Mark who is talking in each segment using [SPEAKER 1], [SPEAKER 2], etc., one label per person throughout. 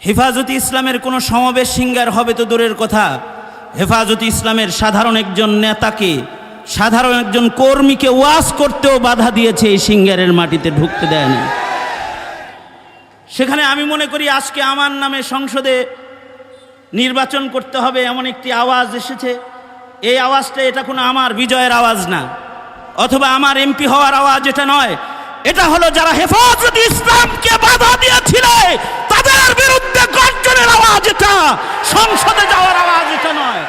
[SPEAKER 1] হেফাজতে ইসলামের কোনো সমাবেশ সিঙ্গার হবে তো দূরের কথা, হেফাজতে ইসলামের সাধারণ একজন নেতাকে, সাধারণ একজন কর্মীকে ওয়াজ করতেও বাধা দিয়েছে, এই সিঙ্গারের মাটিতে ঢুকতে দেয়নি। সেখানে আমি মনে করি আজকে আমার নামে সংসদে নির্বাচন করতে হবে এমন একটি আওয়াজ এসেছে। এই আওয়াজটা এটা কোনো আমার বিজয়ের আওয়াজ না, অথবা আমার এমপি হওয়ার আওয়াজ এটা নয়। এটা হলো যারা হেফাজতে ইসলামকে বাধা দিয়েছিল তাদের বিরুদ্ধে গর্জনের আওয়াজ, এটা সংসদে যাওয়ার আওয়াজ এটা নয়।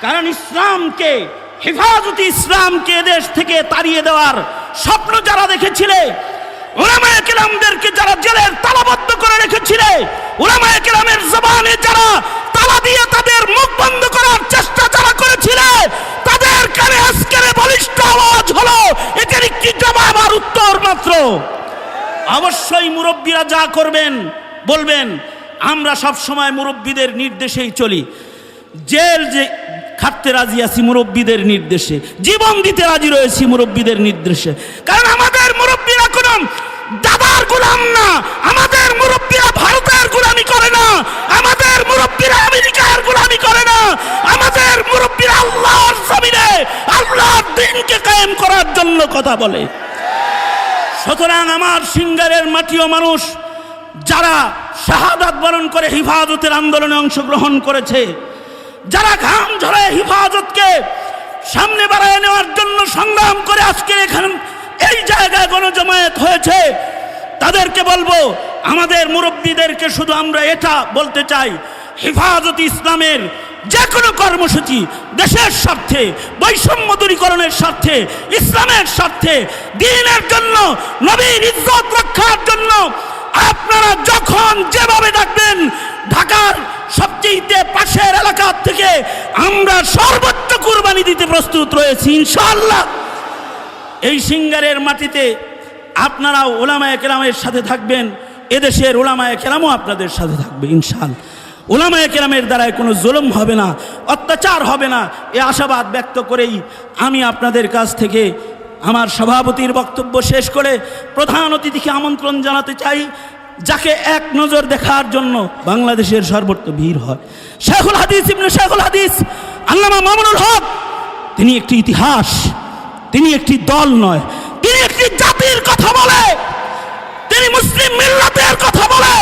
[SPEAKER 1] কারণ ইসলামকে, হেফাজতে ইসলামকে দেশ থেকে তাড়িয়ে দেওয়ার স্বপ্ন যারা দেখেছিলে, উলামায়ে কেরামদেরকে যারা জেলের তালাবদ্ধ করে রেখেছিলে, উলামায়ে কেরামের জবানে যারা তালা দিয়ে তাদের মুখ বন্ধ করার চেষ্টা যারা করেছিল, তাদের কানে আজকের বলিষ্ঠ আওয়াজ হলো এটার একটি জবাব আর উত্তর মাত্র। অবশ্যই মুরব্বীরা যা করবেন বলবেন, আমরা সব সময় মুরব্বীদের নির্দেশেই চলি। জেল যে খাটতে রাজি আছি মুরব্বীদের নির্দেশে, জীবন দিতে রাজি রয়েছি মুরব্বীদের নির্দেশে। কারণ আমাদের মুরব্বীরা কোনো দাদার গোলাম না, আমাদের মুরব্বীরা ভারতের গোলামি করে না, আমাদের মুরব্বীরা আমেরিকার গোলামি করে না, আমাদের মুরব্বীরা আল্লাহর জমিনে আল্লাহর দ্বীনকে কায়েম করার জন্য কথা বলে। সুতরাং আমার সিঙ্গারের মাটিও মানুষ যারা শাহাদাত বরণ করে হিফাজতের আন্দোলনে অংশগ্রহণ করেছে, যারা ঘাম ঝরে হিফাজতকে সামনে বাড়ায় নেওয়ার জন্য সংগ্রাম করে আজকে এখানে এই জায়গায় গণজমায়েত হয়েছে, তাদেরকে বলবো, আমাদের মুরব্বীদেরকে শুধু আমরা এটা বলতে চাই, হেফাজতে ইসলামের যে কোনো কর্মসূচি দেশের স্বার্থে, বৈষম্য দূরীকরণের স্বার্থে, ইসলামের স্বার্থে, দ্বীনের জন্য, নবীর ইজ্জত রক্ষার জন্য আপনারা যখন যেভাবে ডাকবেন, ঢাকার সবচেয়ে পাশের এলাকা থেকে আমরা সর্বোচ্চ কুরবানি দিতে প্রস্তুত রয়েছি ইনশাআল্লাহ। এই সিঙ্গারের মাটিতে আপনারা উলামায়ে কেরামের সাথে থাকবেন, এদেশের উলামায়ে কেরামও আপনাদের সাথে থাকবে ইনশাআল্লাহ। উলামায়ে কেরামের দ্বারায় কোনো জুলুম হবে না, অত্যাচার হবে না, এই আশাবাদ ব্যক্ত করেই আমি আপনাদের কাছ থেকে আমার সভাপতির বক্তব্য শেষ করে প্রধান অতিথিকে আমন্ত্রণ জানাতে চাই, যাকে এক নজর দেখার জন্য বাংলাদেশের সর্বত্র ভিড় হয়। শেখুল হাদিস ইবনে শেখুল হাদিস আল্লামা মামুনুল হক, তিনি একটি ইতিহাস, তিনি একটি দল নয়, তিনি একটি জাতির কথা বলে, তিনি মুসলিম মিল্লাতের কথা বলে।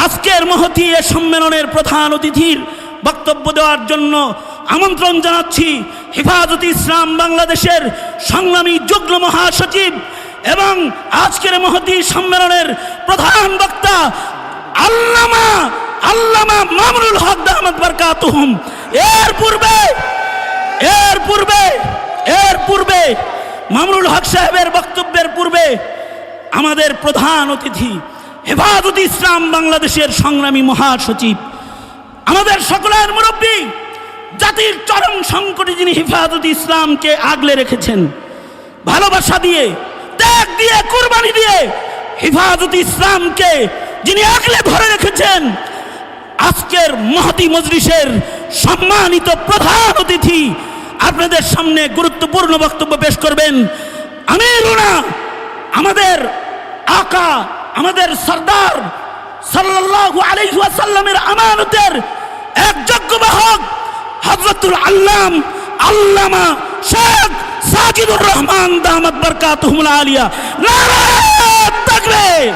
[SPEAKER 1] আজকের মহতী এ সম্মেলনের প্রধান অতিথির বক্তব্য দেওয়ার জন্য আমন্ত্রণ জানাচ্ছি হেফাজতে ইসলাম বাংলাদেশের সংগ্রামী যুগ্ম মহাসচিব এবং আজকের মহতী সম্মেলনের প্রধান বক্তা আল্লামা মামুনুল হক দামাত বারকাতুহুম। এর পূর্বে মামুনুল হক সাহেবের বক্তব্যের পূর্বে আমাদের প্রধান অতিথি হেফাজতে ইসলাম বাংলাদেশের সংগ্রামী মহাসচিব, আমাদের সকলের মুরব্বী, জাতির চরম সংকটে যিনি হেফাজতে ইসলামকে আগলে রেখেছেন, ভালোবাসা দিয়ে, ত্যাগ দিয়ে, কুরবানি দিয়ে হেফাজতে ইসলামকে যিনি আগলে ধরে রেখেছেন, আজকের মহতী মজলিসের সম্মানিত প্রধান অতিথি আপনাদের সামনে গুরুত্বপূর্ণ বক্তব্য পেশ করবেন। আমিরুনা, আমাদের আকা, আমাদের সরদার সাল্লাল্লাহু আলাইহি ওয়াসাল্লামের আমানতের এক যোগ্য বাহক হযরতুল আল্লামা শেখ সাজিদুর রহমান দামাত বারকাতুহুল আলিয়া। নারে তাকবীর।